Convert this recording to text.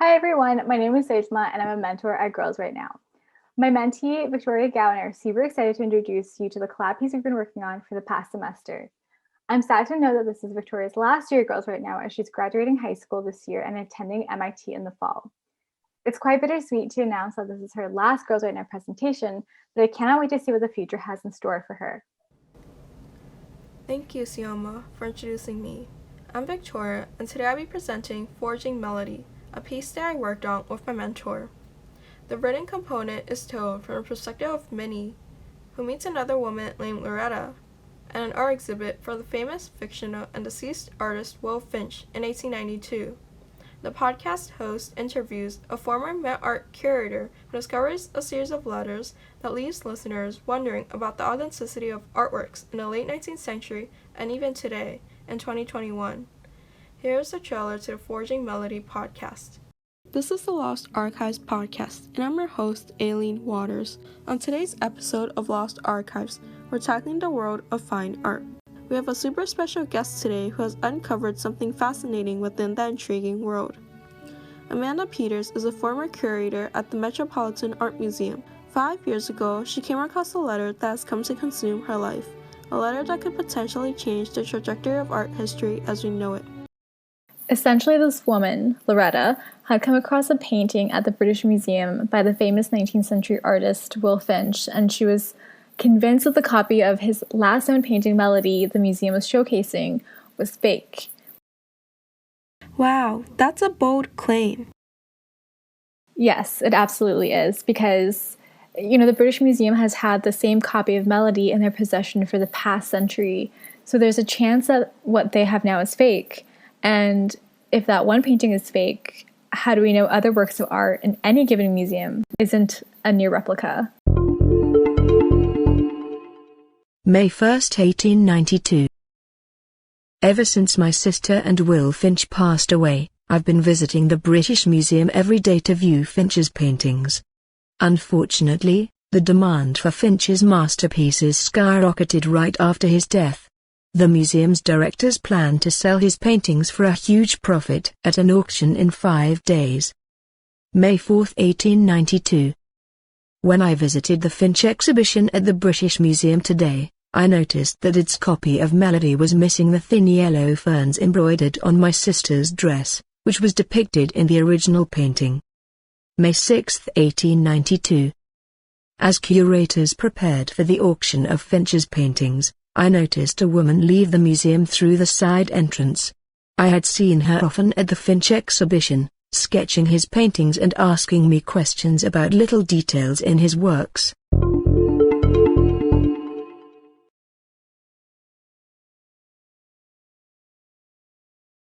Hi everyone, my name is Soyolmaa and I'm a mentor at Girls Right Now. My mentee, Victoria Gow, and I are super excited to introduce you to the collab piece we've been working on for the past semester. I'm sad to know that this is Victoria's last year at Girls Right Now as she's graduating high school this year and attending MIT in the fall. It's quite bittersweet to announce that this is her last Girls Right Now presentation, but I cannot wait to see what the future has in store for her. Thank you, Soyolmaa, for introducing me. I'm Victoria, and today I'll be presenting Forging Melody, a piece that I worked on with my mentor. The written component is told from the perspective of Mentee, who meets another woman named Loretta, at an art exhibit for the famous fictional and deceased artist Will Finch in 1892. The podcast host interviews a former Met Art curator who discovers a series of letters that leaves listeners wondering about the authenticity of artworks in the late 19th century and even today, in 2021. Here's the trailer to the Forging Melody podcast. This is the Lost Archives podcast, and I'm your host, Aileen Waters. On today's episode of Lost Archives, we're tackling the world of fine art. We have a super special guest today who has uncovered something fascinating within that intriguing world. Amanda Peters is a former curator at the Metropolitan Art Museum. 5 years ago, she came across a letter that has come to consume her life, a letter that could potentially change the trajectory of art history as we know it. Essentially, this woman, Loretta, had come across a painting at the British Museum by the famous 19th century artist Will Finch, and she was convinced that the copy of his last known painting, Melody, the museum was showcasing, was fake. Wow, that's a bold claim. Yes, it absolutely is, because, the British Museum has had the same copy of Melody in their possession for the past century, so there's a chance that what they have now is fake. And if that one painting is fake, how do we know other works of art in any given museum isn't a near replica? May 1st, 1892. Ever since my sister and Will Finch passed away, I've been visiting the British Museum every day to view Finch's paintings. Unfortunately, the demand for Finch's masterpieces skyrocketed right after his death. The museum's directors plan to sell his paintings for a huge profit at an auction in 5 days. May 4th, 1892. When I visited the Finch exhibition at the British Museum today, I noticed that its copy of Melody was missing the thin yellow ferns embroidered on my sister's dress, which was depicted in the original painting. May 6th, 1892. As curators prepared for the auction of Finch's paintings, I noticed a woman leave the museum through the side entrance. I had seen her often at the Finch exhibition, sketching his paintings and asking me questions about little details in his works.